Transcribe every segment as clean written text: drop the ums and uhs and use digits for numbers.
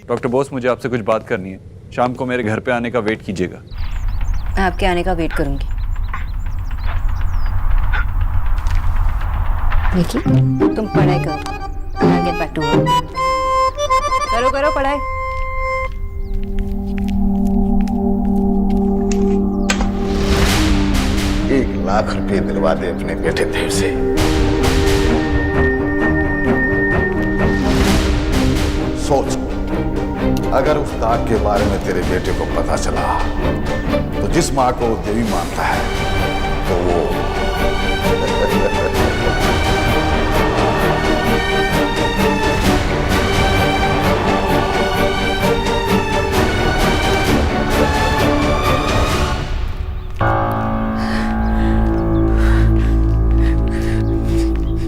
Doctor Bose, मुझे आपसे कुछ बात करनी है। शाम को मेरे घर पे आने का वेट कीजिएगा। मैं आपके आने का वेट करूंगी। देखिए, तुम पढ़ाई करो। I'll get back to work. करो करो पढ़ाई। ₹1,00,000 दिलवा दे अपने बेटे देव से। सोच, अगर उस दाग के बारे में तेरे बेटे को पता चला तो जिस माँ को देवी मानता है तो वो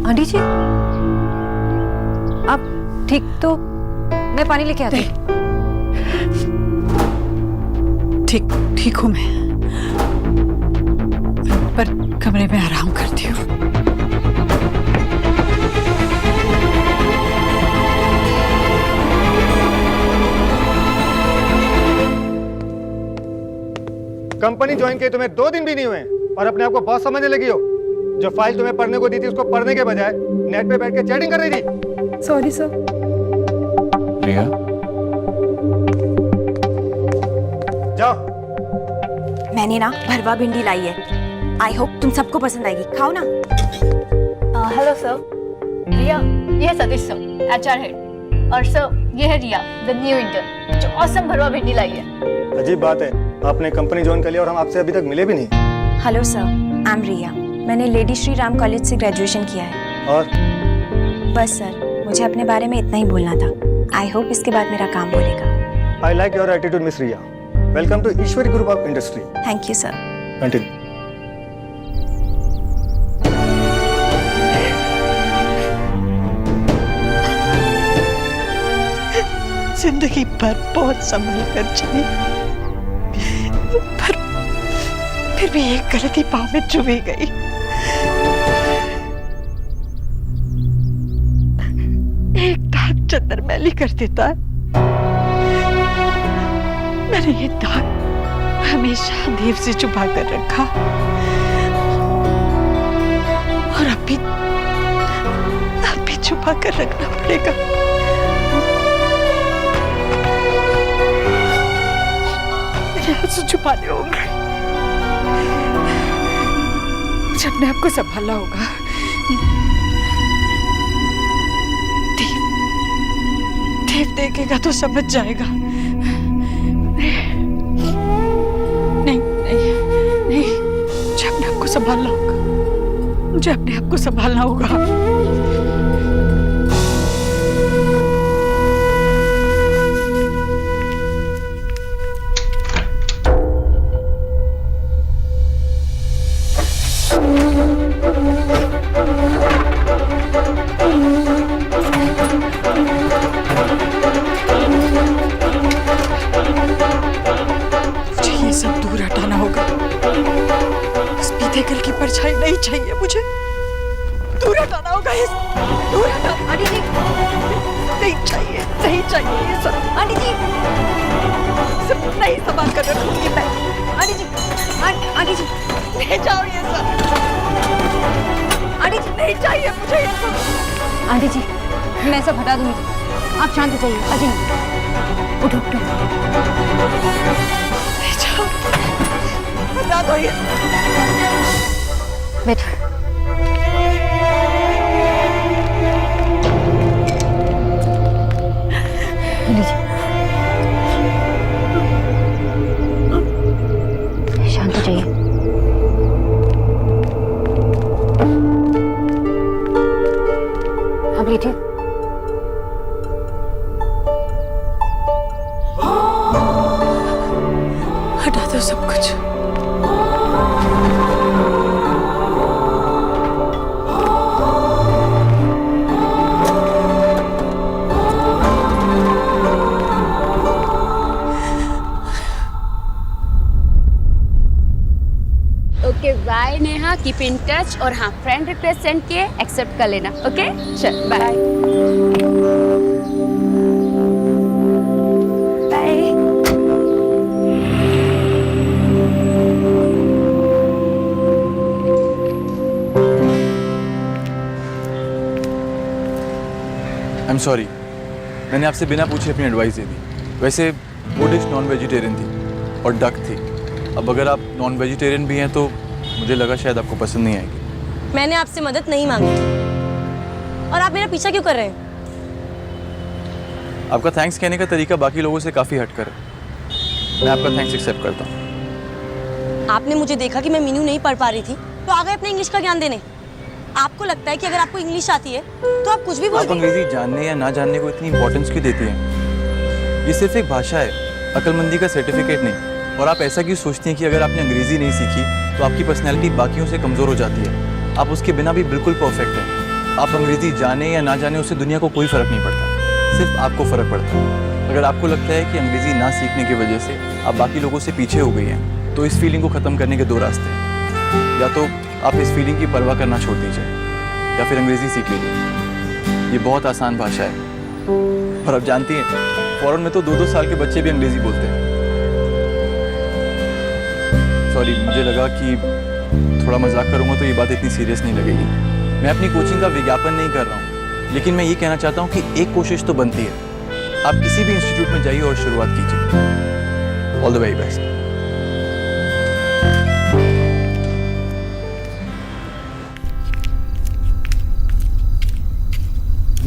आंटी जी, आप ठीक तो? मैं पानी लेके आती हूँ। ठीक हूँ मैं, पर कमरे में आराम करती हूँ। कंपनी ज्वाइन किए तुम्हें 2 दिन भी नहीं हुए और अपने आप को बॉस समझने लगी हो। जो फाइल तुम्हें पढ़ने को दी थी उसको पढ़ने के बजाय नेट पे बैठ के चैटिंग कर रही थी। Sorry sir. रिया, जाओ। मैंने ना भरवा भिंडी लाई है। आई होप तुम सबको पसंद आएगी, खाओ ना। हेलो सर, रिया, ये है सतीश सर, एचआर हेड, और सर ये है रिया, द न्यू इंटर्न, जो ऑसम भरवा भिंडी लाई है। अजीब बात है, आपने कंपनी ज्वाइन कर लिया और हम आपसे अभी तक मिले भी नहीं। हेलो सर, आई एम रिया। मैंने लेडी श्री राम कॉलेज से ग्रेजुएशन किया है। और बस सर, मुझे अपने बारे में इतना ही बोलना था। आई होप इसके बाद मेरा काम बोलेगा। I like your attitude miss Riya. Welcome to Ishwari group of industry. Thank you sir. Continue. जिंदगी भर बहुत संभल कर चली, पर फिर भी एक गलती पाँव में चुभी गई। एक दाग चंदर मैली कर देता है। मैंने ये दाग हमेशा देव से छुपा कर रखा, और अब भी छुपा कर रखना पड़ेगा। मेरे आंसू छुपाने होंगे, मुझे अपने आप को संभालना होगा। देव देखेगा तो समझ जाएगा। नहीं नहीं नहीं, मुझे अपने आप को संभालना होगा। मुझे अपने आप को संभालना होगा। कल की परछाई नहीं चाहिए मुझे। दूर हटाना होगा ये, दूर हटाना। आंटी जी, नहीं चाहिए ये सब। आंटी जी, सब नहीं संभाल कर रखूंगी मैं। आंटी जी, आंटी जी, ले जाओ ये सब। आंटी जी, नहीं चाहिए मुझे ये सब। आंटी जी, मैं सब हटा दूंगी। आप शांत हो जाइए। अजय, उठो उठो। ले जाओ, हटा दो ये। बैठो। शांत हो जाइए। अब लेटिए। हटा दो सब कुछ। Okay bye Neha, keep in touch, और हाँ फ्रेंड रिक्वेस्ट सेंड किए, एक्सेप्ट कर लेना। ओके चल बाय। आई एम सॉरी, मैंने आपसे बिना पूछे अपनी एडवाइस दे दी। वैसे वो डिश नॉन वेजिटेरियन थी और डक थी। अब अगर आप नॉन वेजिटेरियन भी हैं तो मुझे लगा शायद आपको पसंद नहीं आएगी। मैंने आपसे मदद नहीं मांगी और आप मेरा पीछा क्यों कर रहे हैं? आपका थैंक्स कहने का तरीका बाकी लोगों से काफ़ी हटकर है। मैं आपका थैंक्स एक्सेप्ट करता हूँ। आपने मुझे देखा कि मैं मीनू नहीं पढ़ पा रही थी तो आ गए अपने इंग्लिश का ज्ञान देने। आपको लगता है कि अगर आपको इंग्लिश आती है तो आप कुछ भी बोल आप देंगे? अंग्रेजी जानने या ना जानने को इतनी इंपॉर्टेंस क्यों देती हैं? ये सिर्फ एक भाषा है, अक्लमंदी का सर्टिफिकेट नहीं। और आप ऐसा क्यों सोचती हैं कि अगर आपने अंग्रेजी नहीं सीखी तो आपकी पर्सनैलिटी बाकियों से कमज़ोर हो जाती है? आप उसके बिना भी बिल्कुल परफेक्ट हैं। आप अंग्रेजी जाने या ना जाने उससे दुनिया को कोई फ़र्क नहीं पड़ता, सिर्फ आपको फ़र्क पड़ता है। अगर आपको लगता है कि अंग्रेजी ना सीखने की वजह से आप बाकी लोगों से पीछे हो गई हैं तो इस फीलिंग को ख़त्म करने के दो रास्ते हैं। या तो आप इस फीलिंग की परवाह करना छोड़ दीजिए या फिर अंग्रेजी सीख लीजिए। ये बहुत आसान भाषा है और आप जानती हैं फॉरेन में तो 2-2 साल के बच्चे भी अंग्रेजी बोलते हैं। सॉरी, मुझे लगा कि थोड़ा मजाक करूंगा तो ये बात इतनी सीरियस नहीं लगेगी। मैं अपनी कोचिंग का विज्ञापन नहीं कर रहा हूँ, लेकिन मैं ये कहना चाहता हूँ कि एक कोशिश तो बनती है। आप किसी भी इंस्टीट्यूट में जाइए और शुरुआत कीजिए। All the very best.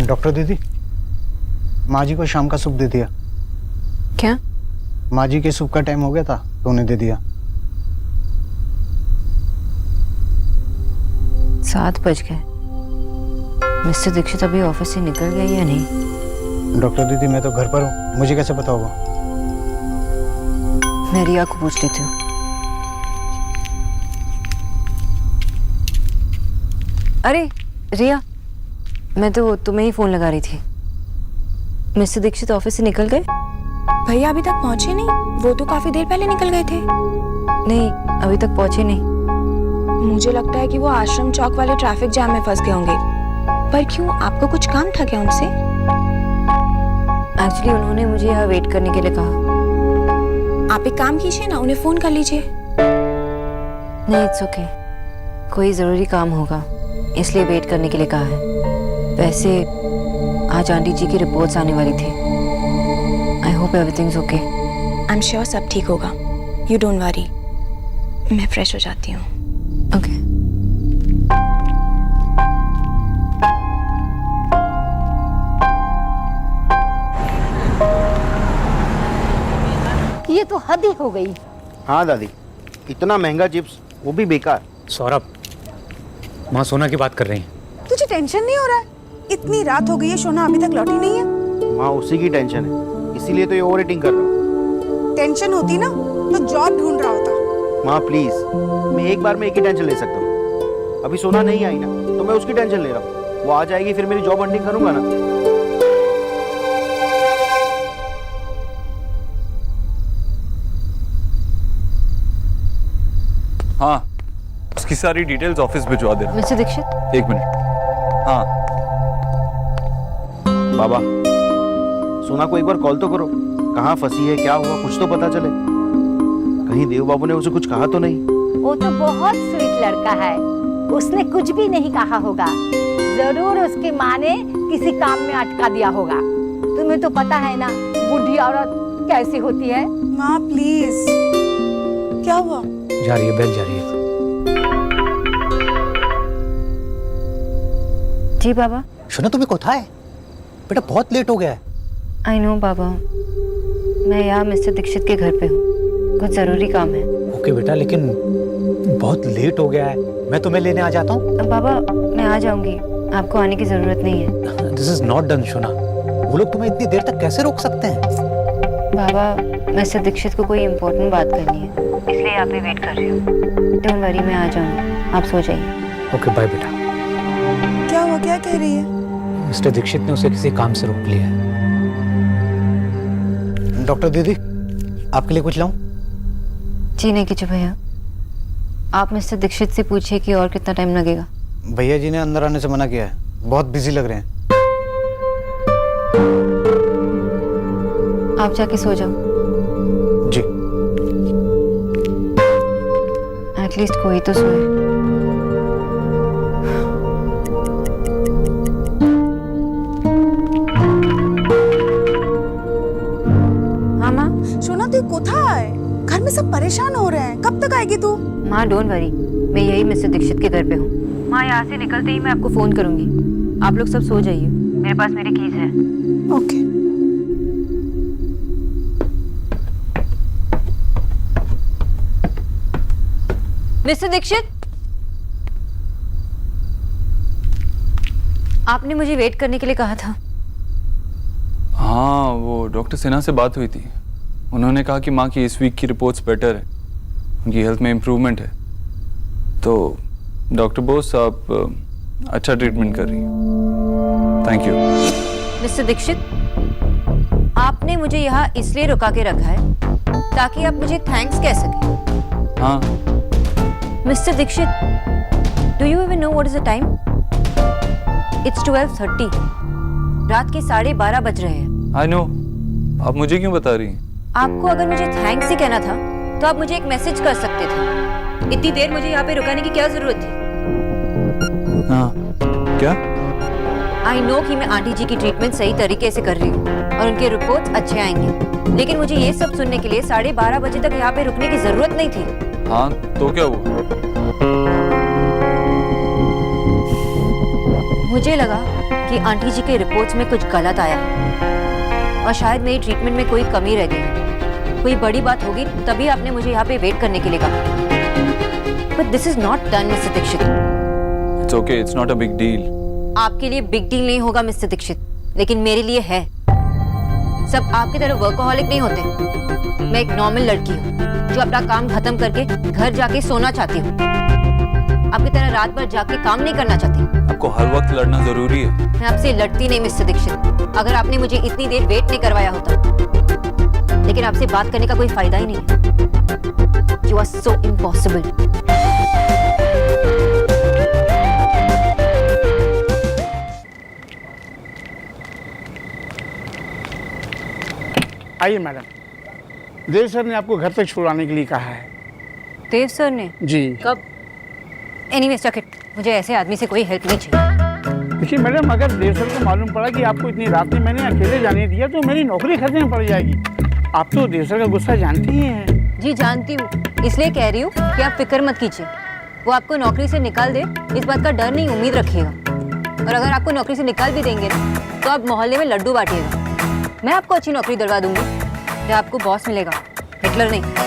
Doctor दीदी, माँ जी को शाम का सूप दे दिया। क्या? माँ जी के सूप का टाइम हो गया था तो उन्हें दे दिया। 7 बज गए। मिस्टर दीक्षित अभी ऑफिस से निकल गए या नहीं? डॉक्टर दीदी, मैं तो घर पर हूँ, मुझे कैसे पता होगा? मैं रिया को पूछ लेती हूँ। अरे रिया, मैं तो तुम्हें ही फोन लगा रही थी। मिस्टर दीक्षित ऑफिस से निकल गए? भैया अभी तक पहुंचे नहीं, वो तो काफी देर पहले निकल गए थे। नहीं, अभी तक पहुंचे नहीं। मुझे लगता है कि वो आश्रम चौक वाले ट्रैफिक जाम में फंस गए होंगे। पर क्यों, आपको कुछ काम था क्या उनसे? एक्चुअली उन्होंने मुझे यहाँ वेट करने के लिए कहा। आप एक काम कीजिए ना, उन्हें फोन कर लीजिए। नहीं, इट्स ओके। कोई जरूरी काम होगा इसलिए वेट करने के लिए कहा है। वैसे आज आंटी जी की रिपोर्ट्स आने वाली थी। I hope everything's okay. I am sure सब ठीक होगा, यू डोंट वरी। मैं फ्रेश हो जाती हूँ। ओके। ये तो हद ही हो गई। हाँ दादी, इतना महंगा चिप्स, वो भी बेकार। सौरभ, माँ सोना की बात कर रही हैं। तुझे टेंशन नहीं हो रहा है? इतनी रात हो गई है, सोना अभी तक लौटी नहीं है। माँ उसी की टेंशन है, इसीलिए तो ये ओवर ईटिंग कर रहा हूँ। टेंशन होती ना तो जॉब ढूंढ रहा होता। माँ प्लीज, मैं एक बार में एक ही टेंशन ले सकता हूँ। अभी सोना नहीं आई ना तो मैं उसकी टेंशन ले रहा हूँ। वो आ जाएगी फिर मेरी जॉब हंटिंग करूंगा ना। हाँ, उसकी सारी डिटेल्स ऑफिस भिजवा देना। Mister Dikshit, 1 minute. हाँ बाबा, सोना को एक बार कॉल तो करो। कहाँ फंसी है, क्या हुआ, कुछ तो पता चले। कहीं देव बाबू ने उसे कुछ कहा तो नहीं? वो तो बहुत स्वीट लड़का है, उसने कुछ भी नहीं कहा होगा। जरूर उसकी माँ ने किसी काम में अटका दिया होगा। तुम्हें तो पता है ना बूढ़ी औरत कैसी होती है। माँ प्लीज, क्या हुआ? जा रही है, बेल जा रही है। जी बाबा। सोना तुम्हें कोथा है बेटा, बहुत लेट हो गया है। आई नो बाबा, मैं यहाँ मिस्टर दीक्षित के घर पे हूँ, कुछ जरूरी काम है। ओके बेटा, लेकिन बहुत लेट हो गया है, मैं तुम्हें लेने आ जाता हूँ। बाबा मैं आ जाऊंगी, आपको आने की जरूरत नहीं है। दिस इज नॉट डन सोना, वो लोग तुम्हें इतनी देर तक कैसे रोक सकते हैं? बाबा मिस्टर दीक्षित को कोई इम्पोर्टेंट बात करनी है, इसलिए यहाँ पे वेट कर रही हूँ। डोंट वरी, मैं आ जाऊंगी, आप सो जाइए। ओके बाय बेटा। क्या हुआ, क्या कह रही है? मिस्टर दीक्षित ने उसे किसी काम से रोक लिया है। डॉक्टर दीदी, आपके लिए कुछ लाऊं? जी नहीं किचु भैया, आप मिस्टर दीक्षित से पूछिए कि और कितना टाइम लगेगा। भैया जी ने अंदर आने से मना किया है, बहुत बिजी लग रहे हैं। आप जाके सो जाओ। जी। एटलीस्ट कोई तो सोए। पे सब परेशान हो रहे हैं, कब तक आएगी तू? माँ डोंट वरी, मैं यही मिस्टर दीक्षित के घर पे हूँ। माँ यहाँ से निकलते ही मैं आपको फोन करूंगी। आप लोग सब सो जाइए, मेरे पास मेरी कीज है। ओके। मिस्टर दीक्षित, आपने मुझे वेट करने के लिए कहा था। हाँ, वो डॉक्टर सिन्हा से बात हुई थी। उन्होंने कहा कि माँ की इस वीक की रिपोर्ट्स बेटर है, उनकी हेल्थ में इम्प्रूवमेंट है। तो डॉक्टर बोस आप अच्छा ट्रीटमेंट कर रही हैं। Thank you. मिस्टर दीक्षित, आपने मुझे यहाँ इसलिए रुका के रखा है ताकि आप मुझे थैंक्स कह सकें। हाँ। Mister Dikshit, do you even know what is the time? It's 12:30। रात के 12:30 बज रहे हैं। I know. आप मुझे क्यों बता रही हैं? आपको अगर मुझे थैंक्स ही कहना था तो आप मुझे एक मैसेज कर सकते थे। इतनी देर मुझे यहाँ पे रुकाने की क्या जरूरत थी? हाँ, क्या? आई नो कि मैं आंटी जी की ट्रीटमेंट सही तरीके से कर रही हूँ और उनके रिपोर्ट्स अच्छे आएंगे, लेकिन मुझे ये सब सुनने के लिए 12:30 बजे तक यहाँ पे रुकने की जरूरत नहीं थी। हाँ, तो क्या हुआ? मुझे लगा कि आंटी जी के रिपोर्ट्स में कुछ गलत आया है और शायद मेरी ट्रीटमेंट में कोई कमी रह गई। कोई बड़ी बात होगी तभी आपने मुझे यहाँ पे वेट करने के लिए कहा। But this is not done mister Dikshit. It's okay, it's not a big deal. आपके लिए बिग डील नहीं होगा मिस्टर दीक्षित, लेकिन मेरे लिए है। सब आपकी तरह वर्कोहॉलिक नहीं होते। मैं एक नॉर्मल लड़की हूँ जो अपना काम खत्म करके घर जाके सोना चाहती हूँ। आपकी तरह रात भर जाके काम नहीं करना चाहती। आपको हर वक्त लड़ना जरूरी है। मैं आपसे लड़ती नहीं मिस्टर दीक्षित। अगर आपने मुझे इतनी देर वेट नहीं करवाया होता, लेकिन आपसे बात करने का कोई फायदा ही नहीं है। You are so impossible. आइए मैडम, देव सर ने आपको घर तक छुड़वाने के लिए कहा है। देव सर ने? जी। कब? एनीवेज रख इट, मुझे ऐसे आदमी से कोई हेल्प नहीं चाहिए। देखिए मैडम, अगर देव सर को मालूम पड़ा कि आपको इतनी रात में मैंने अकेले जाने दिया तो मेरी नौकरी खतरे में पड़ जाएगी। आप तो देव सर का गुस्सा जानती ही हैं। जी जानती हूँ, इसलिए कह रही हूँ कि आप फिक्र मत कीजिए। वो आपको नौकरी से निकाल दे इस बात का डर नहीं, उम्मीद रखिएगा। और अगर आपको नौकरी से निकाल भी देंगे ना तो आप मोहल्ले में लड्डू बांटिएगा। मैं आपको अच्छी नौकरी दिलवा दूंगी, जहाँ आपको बॉस मिलेगा, हिटलर नहीं।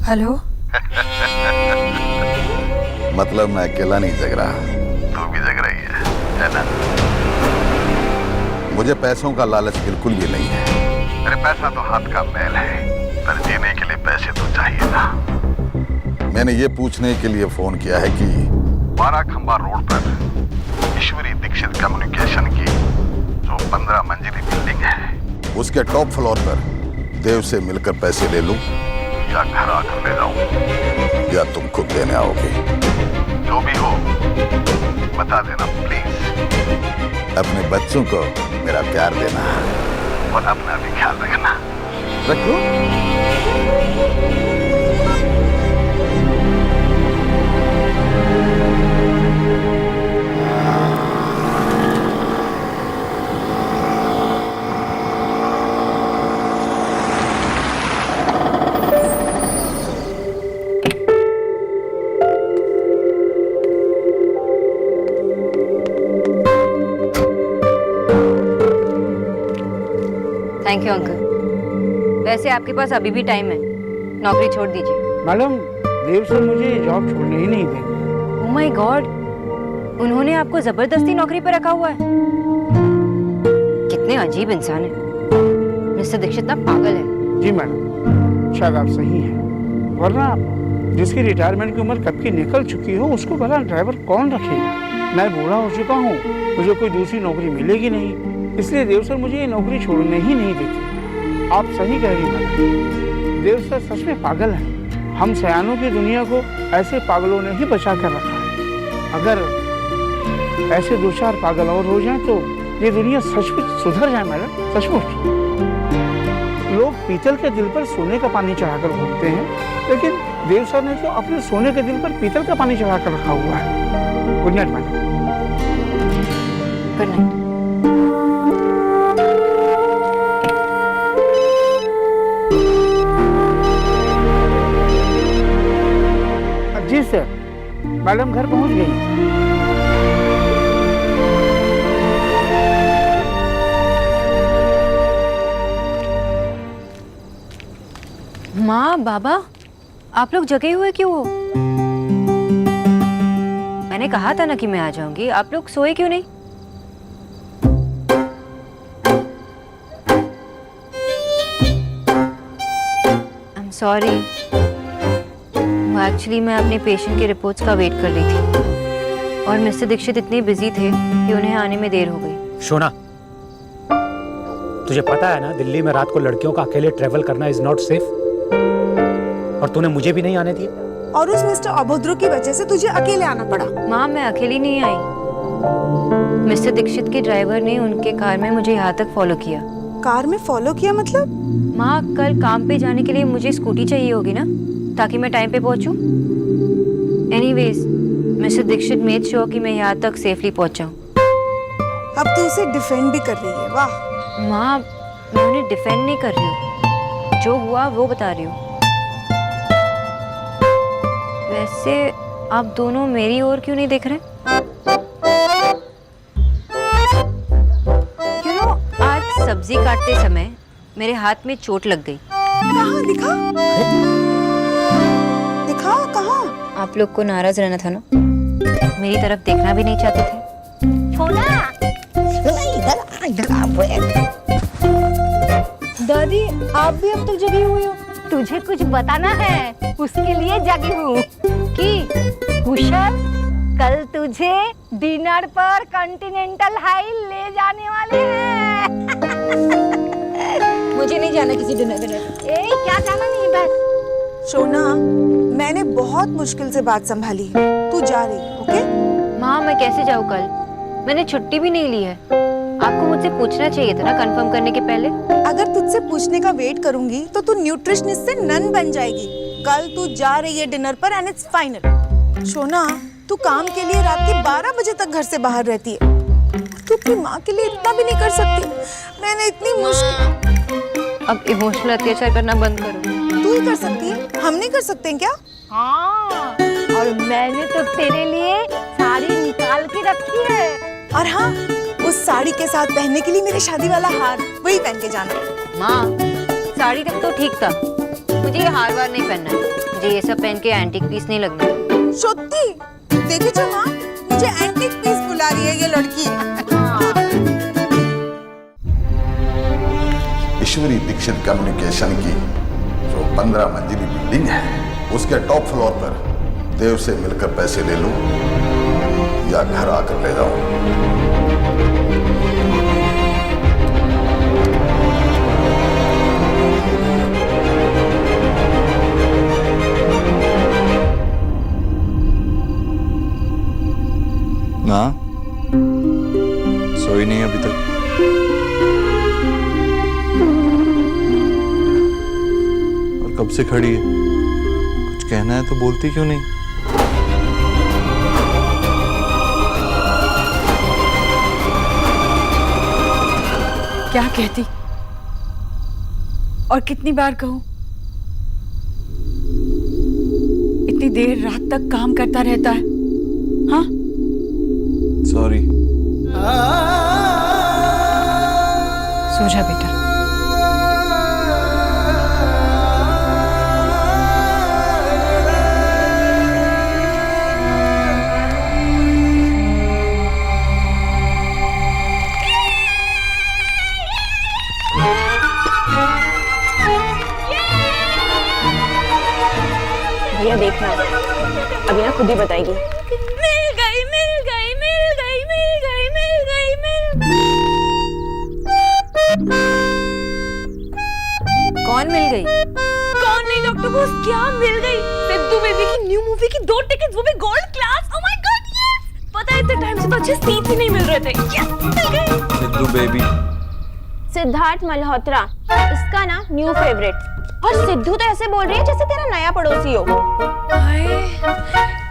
हेलो। मतलब मैं अकेला नहीं जग रहा, तू भी जग रही है ना? मुझे पैसों का लालच बिल्कुल भी नहीं है। अरे पैसा तो हाथ का मैल है, पर जीने के लिए पैसे तो चाहिए ना। मैंने ये पूछने के लिए फोन किया है कि 12 खंबा रोड पर ईश्वरी दीक्षित कम्युनिकेशन की जो 15 मंजिली बिल्डिंग है, उसके टॉप फ्लोर पर देव से मिलकर पैसे ले लूं या घर आकर ले जाऊं, या तुम खुद देने आओगे? जो भी हो बता देना प्लीज। अपने बच्चों को मेरा प्यार देना और अपना भी ख्याल रखना। रखो। Thank you uncle. वैसे आपके पास अभी भी टाइम है, नौकरी छोड़ दीजिए। मैडम, देव सर मुझे जॉब छोड़ने ही नहीं देंगे। ओह माय गॉड, उन्होंने आपको जबरदस्ती नौकरी पर रखा हुआ है? कितने अजीब इंसान है। मिस्टर दीक्षित ना पागल है। जी मैडम, शायद आप सही हैं, वरना जिसकी रिटायरमेंट की उम्र कब की निकल चुकी हो उसको भला ड्राइवर कौन रखेगा। मैं बूढ़ा हो चुका हूँ, मुझे कोई दूसरी नौकरी मिलेगी नहीं, इसलिए देव सर मुझे ये नौकरी छोड़ने ही नहीं देते। आप सही कह रही मैडम, देव सर सच में पागल है। हम सयानों की दुनिया को ऐसे पागलों ने ही बचा कर रखा है। अगर ऐसे 2-4 पागल और हो जाएं तो ये दुनिया सचमुच सुधर जाए मैडम, सचमुच। लोग पीतल के दिल पर सोने का पानी चढ़ाकर घूमते हैं, लेकिन देव सर ने तो अपने सोने के दिल पर पीतल का पानी चढ़ाकर रखा हुआ है। Good night madam. Good night. जी सर, मैडम घर पहुंच गई। माँ, बाबा, आप लोग जगे हुए क्यों हो? मैंने कहा था ना कि मैं आ जाऊंगी, आप लोग सोए क्यों नहीं? आई एम सॉरी, एक्चुअली मैं अपने पेशेंट के रिपोर्ट्स का वेट कर रही थी और मिस्टर दीक्षित इतने बिजी थे कि उन्हें आने में देर हो गई। शोना, तुझे पता है ना दिल्ली में रात को लड़कियों का अकेले ट्रेवल करना इज नॉट सेफ, और तूने मुझे भी नहीं आने दिया। और उस मिस्टर अभद्र की वजह से तुझे अकेले आना पड़ा। माँ, मैं अकेली नहीं आई। मिस्टर दीक्षित के ड्राइवर ने उनके कार में मुझे यहाँ तक फॉलो किया। कार में फॉलो किया मतलब? माँ, कल काम पे जाने के लिए मुझे स्कूटी चाहिए होगी ना, ताकि मैं टाइम पे पहुँचूँ। Anyways, mister Dikshit made sure कि मैं यहाँ तक सेफली पहुँच जाऊँ। अब तू उसे डिफेंड भी कर रही है, वाह। माँ, मैं उन्हें डिफेंड नहीं कर रही हूँ, जो हुआ वो बता रही हूँ। वैसे आप दोनों मेरी ओर क्यों नहीं देख रहे? You know, आज सब्जी काटते समय मेरे हाथ में चोट लग गई। कहाँ? दिखा दिखा, कहाँ? आप लोग को नाराज रहना था ना, मेरी तरफ देखना भी नहीं चाहते थे। छोना, दादी, आप भी अब तक जगी हुई हो? तुझे कुछ बताना है, उसके लिए जगी हूँ कि कुशल कल तुझे डिनर पर कॉन्टिनेंटल हाई ले जाने वाले हैं। मुझे नहीं जाना किसी डिनर। क्या जाना नहीं बस। शोना, मैंने बहुत मुश्किल से बात संभाली है, तू जा रही है, ओके? माँ, मैं कैसे जाऊँ कल? मैंने छुट्टी भी नहीं ली है। आपको मुझसे पूछना चाहिए था ना कंफर्म करने के पहले। अगर तुझसे पूछने का वेट करूंगी तो तू न्यूट्रिशनिस्ट से नन बन जाएगी। कल तू जा रही है डिनर पर एंड इट्स फाइनल। शोना, तू काम के लिए रात के 12 बजे तक घर से बाहर रहती है, तू अपनी माँ के लिए इतना भी नहीं कर सकती। मैंने इतनी मुश्किल। अब इमोशनल अत्याचार करना बंद करो। तू ही कर सकती है, हम नहीं कर सकते क्या? हाँ, और मैंने तो तेरे लिए साड़ी निकाल के रखी है। और हाँ, उस साड़ी के साथ पहनने के लिए मेरे शादी वाला हार, वही पहन के जाना है। माँ, साड़ी तक तो ठीक था, मुझे ये हार वार नहीं पहनना है। मुझे ये सब पहन के एंटीक पीस नहीं लगना। सच्ची? देखी जो माँ, मुझे एंटीक पीस बुला रही है ये लड़की। ईश्वरी दीक्षित कम्युनिकेशन की जो 15 मंजिली बिल्डिंग है, उसके टॉप फ्लोर पर देव से मिलकर पैसे ले लूं या घर आकर ले जाऊं। माँ, सोई नहीं अभी तक? और कब से खड़ी है? कुछ कहना है तो बोलती क्यों नहीं? क्या कहती और कितनी बार कहूं? इतनी देर रात तक काम करता रहता है। हाँ, सॉरी। सो जा बेटा। भैया देखना, अभी ना खुद ही बताएगी। मिल गई मिल गई मिल गई मिल गई मिल गई मिल कौन मिल गई? कौन नहीं डॉक्टर बोस, क्या मिल गई? सिद्धू बेबी की न्यू मूवी की 2 टिकट्स, वो भी gold class. Oh my God yes! पता है इतने टाइम से तो अच्छे सीट ही नहीं मिल रहे थे। यस मिल गई। सिद्धू बेबी सिद्धार्थ मल्होत्रा, इसका ना न्यू फेवरेट। और सिद्धू तो ऐसे बोल रही है जैसे तेरा नया पड़ोसी हो। हाय,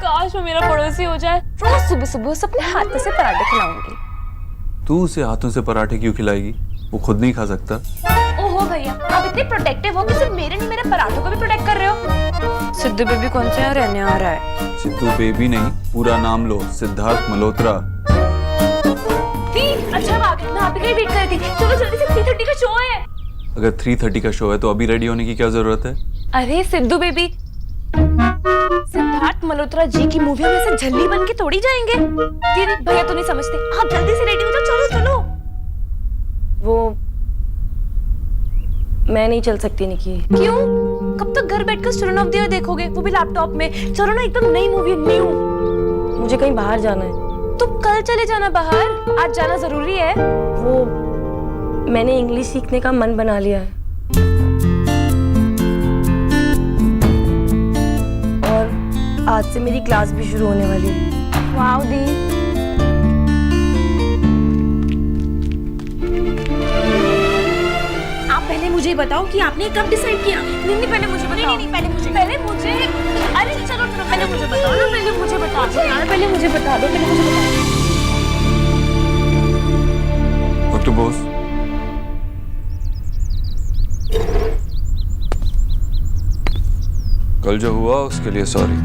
काश वो मेरा पड़ोसी हो जाए। रोज सुबह सुबह उसे अपने हाथों से पराठे खिलाऊंगी। तू उसे हाथों से पराठे क्यों खिलाएगी? वो खुद नहीं खा सकता। ओहो भैया, आप इतने प्रोटेक्टिव हो कि सिर्फ मेरे नहीं मेरे पराठों को भी प्रोटेक्ट कर रहे हो। सिद्धू बेबी कौन से यहाँ रहने आ रहा है? सिद्धू बेबी नहीं, पूरा नाम लो, सिद्धार्थ मल्होत्रा। अच्छा बात, मैं आप ही का ही वेट कर रही थी। चलो जल्दी से 3:30 का शो है। अगर 3:30 का शो है तो अभी रेडी होने की क्या जरूरत है? अरे सिद्धू बेबी, सिद्धार्थ मल्होत्रा जी की मूवी में से झल्ली बन के थोड़ी जाएंगे। दीदी भैया तो नहीं समझते, आप जल्दी से रेडी हो जाओ। चलो चलो। वो मैं नहीं चल सकती निकी। क्यों? कब तक घर बैठकर स्टूडेंट ऑफ द ईयर देखोगे, वो भी लैपटॉप में? चलो ना, एकदम नई मूवी है, न्यू। मुझे कहीं बाहर जाना है। तो कल चले जाना बाहर, आज जाना जरूरी है। वो मैंने इंग्लिश सीखने का मन बना लिया है और आज से मेरी क्लास भी शुरू होने वाली है। वाओ दी, आप पहले मुझे बताओ कि आपने कब डिसाइड किया? नहीं पहले मुझे बताओ। नहीं पहले मुझे अरे चलो पहले मुझे बताओ ना, पहले मुझे बता दो यार, पहले मुझे बता दो, पहले मुझे बता दो। डॉक्टर बोस, कल जो हुआ उसके लिए सॉरी।